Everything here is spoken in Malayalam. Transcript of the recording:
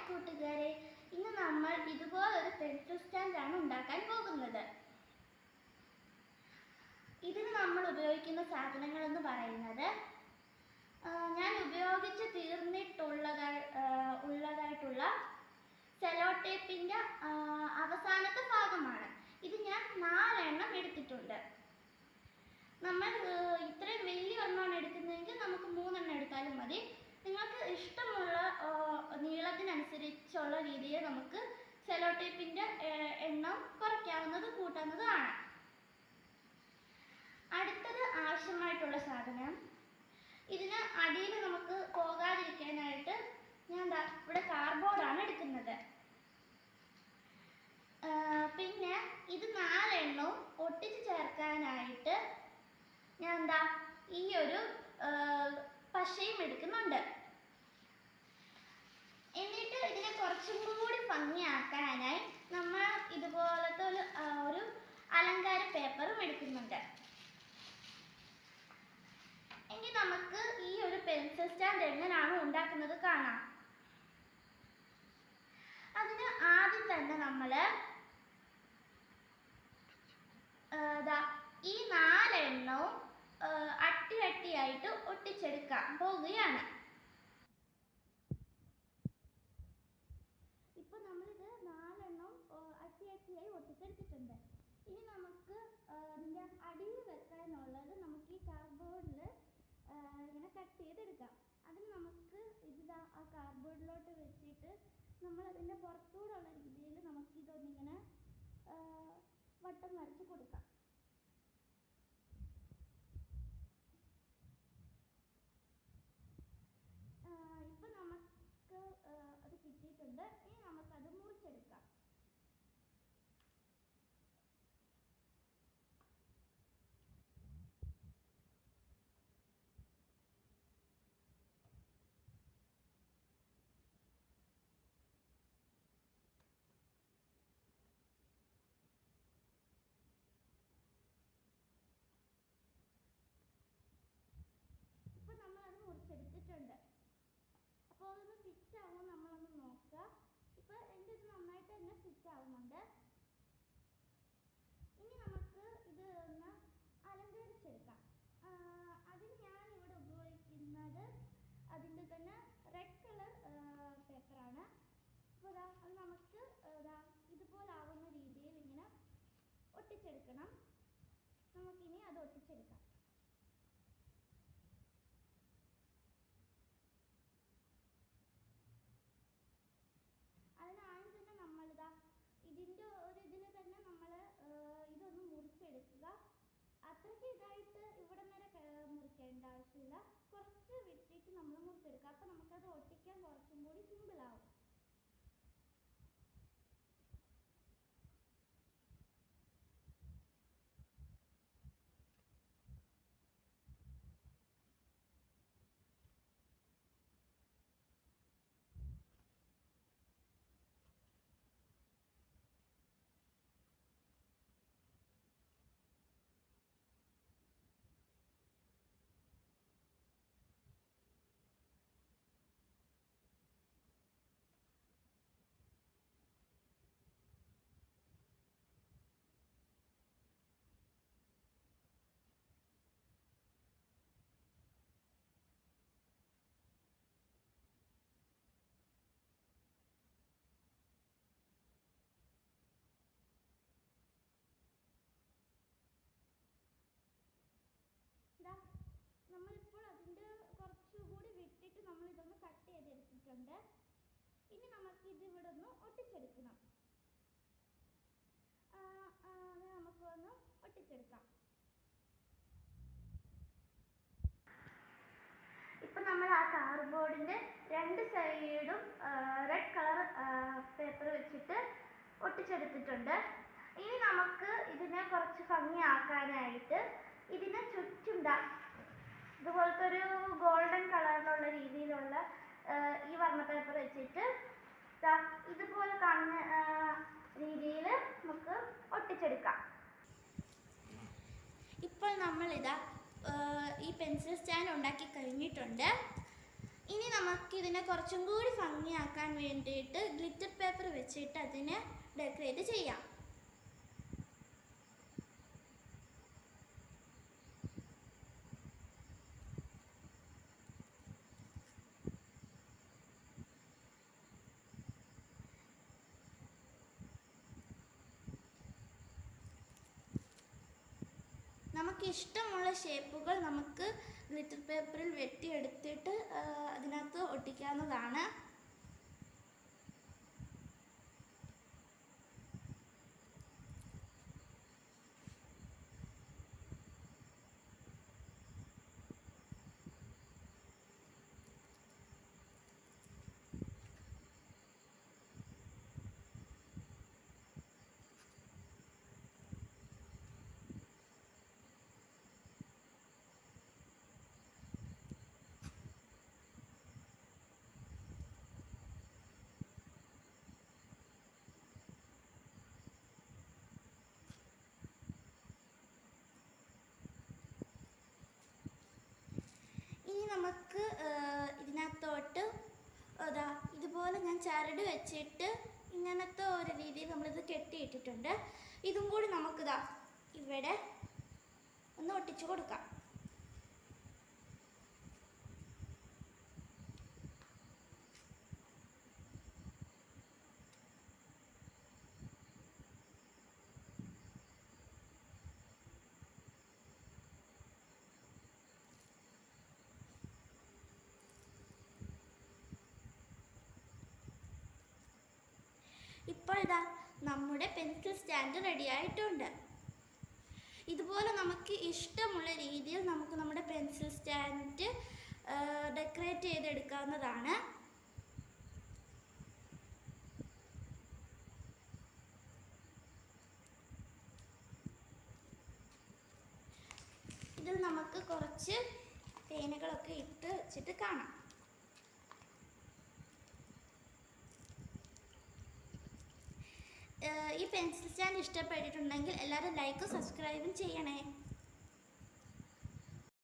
കൂട്ടുകാരെ, ഇന്ന് നമ്മൾ ഇതുപോലൊരു പെൻസിൽ സ്റ്റാൻഡാണ് ഉണ്ടാക്കാൻ പോകുന്നത്. ഇതിന് നമ്മൾ ഉപയോഗിക്കുന്ന സാധനങ്ങൾ എന്ന് പറയുന്നത് ഞാൻ ഉപയോഗിച്ച് തീർന്നിട്ടുള്ളതായിട്ടുള്ള സെലോ ടേപ്പിൻ്റെ അവസാനത്തെ ഭാഗമാണ്. ഇത് ഞാൻ 4 എണ്ണം എടുത്തിട്ടുണ്ട്. നമ്മൾ ഇത്രയും വലിയ ഒരെണ്ണമാണ് എടുക്കുന്നതെങ്കിൽ നമുക്ക് 3 എണ്ണം എടുത്താലും മതി. നിങ്ങൾക്ക് ഇഷ്ടമുള്ള നീളത്തിനനുസരിച്ചുള്ള രീതിയിൽ നമുക്ക് സെലോ ടേപ്പിൻ്റെ എണ്ണം കുറയ്ക്കാവുന്നത് കൂട്ടാവുന്നതാണ്. അടുത്തത് ആവശ്യമായിട്ടുള്ള സാധനം, ഇതിന് അടിയിൽ നമുക്ക് പോകാതിരിക്കാനായിട്ട് ഞാൻ ഇവിടെ കാർഡ്ബോർഡാണ് എടുക്കുന്നത്. പിന്നെ ഇത് 4 എണ്ണവും ഒട്ടിച്ച് ചേർക്കാനായിട്ട് ഞാൻ ഈ ഒരു പശയും എടുക്കുന്നുണ്ട്. എന്നിട്ട് ഇതിനെ കുറച്ചും കൂടി ഭംഗിയാക്കാനായി നമ്മൾ ഇതുപോലത്തെ ഒരു അലങ്കാര പേപ്പറും എടുക്കുന്നുണ്ട്. എങ്കിൽ നമുക്ക് ഈ ഒരു പെൻസിൽ സ്റ്റാൻഡ് എങ്ങനെയാണ് ഉണ്ടാക്കുന്നത് കാണാം. അതിന് ആദ്യം തന്നെ നമ്മൾ ഈ 4 എണ്ണവും അട്ടിയായിട്ട് ഒട്ടിച്ചെടുക്കാൻ പോവുകയാണ്. ഇപ്പൊ നമ്മളിത് 4 എണ്ണം അട്ടിയായി ഒട്ടിച്ചെടുത്തിട്ടുണ്ട്. ഇനി നമുക്ക് ഇതിൻ്റെ അടിയിൽ വെക്കാനുള്ളത് നമുക്ക് ഈ കാർഡ്ബോർഡിൽ ഇങ്ങനെ കട്ട് ചെയ്തെടുക്കാം. അതിന് നമുക്ക് ഇത് ആ കാർഡ്ബോർഡിലോട്ട് വെച്ചിട്ട് നമ്മൾ അതിൻ്റെ പുറത്തൂടെ ഉള്ള രീതിയിൽ നമുക്കിതൊന്നിങ്ങനെ വട്ടം വരച്ച് കൊടുക്കാം. ഇപ്പം നമുക്ക് അത് കിട്ടിയിട്ടുണ്ട്. ഇനി നമുക്കത് മുറിച്ചെടുക്കാം. ഇപ്പം നമ്മളത് മുറിച്ചെടുത്തിട്ടുണ്ട്. അപ്പോൾ അതൊന്ന് ഫിറ്റ് ആവുമ്പോൾ നമ്മളൊന്ന് നോക്കുക. ഇപ്പം എൻ്റെ ഇത് നന്നായിട്ട് തന്നെ ഫിറ്റ് ആവുന്നുണ്ട്. ഇനി നമുക്ക് ഇത് ഒന്ന് അലങ്കരിച്ചെടുക്കാം. അതിന് ഞാൻ ഇവിടെ ഉപയോഗിക്കുന്നത് അതിൻ്റെ തന്നെ റെഡ് കളർ പേപ്പറാണ്. അപ്പോൾ അത് നമുക്ക് ഇതുപോലാവുന്ന രീതിയിൽ ഇങ്ങനെ ഒട്ടിച്ചെടുക്കണം. നമുക്കിനി അത് ഒട്ടിച്ചെടുക്കാം. അതിനാദ്യം തന്നെ നമ്മളിതാ ഇതിൻ്റെ ഇതിൽ തന്നെ നമ്മൾ ഇതൊന്ന് മുറിച്ചെടുക്കുക. അത്രയ്ക്ക് ഇതായിട്ട് ഇവിടെ വരെ മുറിക്കേണ്ട ആവശ്യമില്ല. കുറച്ച് വിട്ടിട്ട് നമ്മൾ മുറിച്ചെടുക്കുക. അപ്പം നമുക്കത് ഒട്ടിക്കാൻ കുറച്ചും കൂടി സിമ്പിളാവും. നമ്മളിപ്പോൾ അതിൻ്റെ കുറച്ചുകൂടി വിട്ടിട്ട് നമ്മളിതൊന്ന് കട്ട് ചെയ്തെടുത്തിട്ടുണ്ട്. ഇനി നമുക്ക് ഇത് ഇവിടെ ഒന്ന് ഒട്ടിച്ചെടുക്കണം. നമുക്കൊന്ന് ഒട്ടിച്ചെടുക്കാം. ഇപ്പം നമ്മൾ ആ കാർഡ്ബോർഡിൻ്റെ 2 സൈഡും റെഡ് കളർ പേപ്പർ വെച്ചിട്ട് ഒട്ടിച്ചെടുത്തിട്ടുണ്ട്. ഇനി നമുക്ക് ഇതിനെ കുറച്ച് ഭംഗിയാക്കാനായിട്ട് ഇതിനെ ചുറ്റും ഇതുപോലത്തെ ഒരു ഗോൾഡൻ കളറിലുള്ള രീതിയിലുള്ള ഈ വർണ്ണ പേപ്പർ വെച്ചിട്ട് ഇതുപോലെ കാണുന്ന രീതിയിൽ നമുക്ക് ഒട്ടിച്ചെടുക്കാം. ഇപ്പോൾ നമ്മളിതാ ഈ പെൻസിൽ സ്റ്റാൻഡ് ഉണ്ടാക്കി കഴിഞ്ഞിട്ടുണ്ട്. ഇനി നമുക്ക് ഇതിനെ കുറച്ചും കൂടി ഭംഗിയാക്കാൻ വേണ്ടിയിട്ട് ഗ്ലിറ്റർ പേപ്പർ വെച്ചിട്ട് അതിനെ ഡെക്കറേറ്റ് ചെയ്യാം. നമുക്ക് ഇഷ്ടമുള്ള ഷേപ്പുകൾ നമുക്ക് ഗ്ലിറ്റർ പേപ്പറിൽ വെട്ടിയെടുത്തിട്ട് അതിനകത്ത് ഒട്ടിക്കാവുന്നതാണ്. ഇനി നമുക്ക് ഇതിനകത്തോട്ട് ഇതുപോലെ ഞാൻ ചരട് വെച്ചിട്ട് ഇങ്ങനത്തെ ഒരു രീതിയിൽ നമ്മളിത് കെട്ടിയിട്ടിട്ടുണ്ട്. ഇതും കൂടി നമുക്കിതാ ഇവിടെ ഒന്ന് ഒട്ടിച്ചു കൊടുക്കാം. ഇപ്പോൾ ഇതാ നമ്മുടെ പെൻസിൽ സ്റ്റാൻഡ് റെഡി ആയിട്ടുണ്ട്. ഇതുപോലെ നമുക്ക് ഇഷ്ടമുള്ള രീതിയിൽ നമുക്ക് നമ്മുടെ പെൻസിൽ സ്റ്റാൻഡ് ഡെക്കറേറ്റ് ചെയ്തെടുക്കാവുന്നതാണ്. ഇതിൽ നമുക്ക് കുറച്ച് പേനകളൊക്കെ ഇട്ട് വെച്ചിട്ട് കാണാം. ഈ പെൻസിൽ സ്റ്റാൻഡ് ഇഷ്ടപ്പെട്ടിട്ടുണ്ടെങ്കിൽ എല്ലാവരും ലൈക്കും സബ്സ്ക്രൈബും ചെയ്യണേ.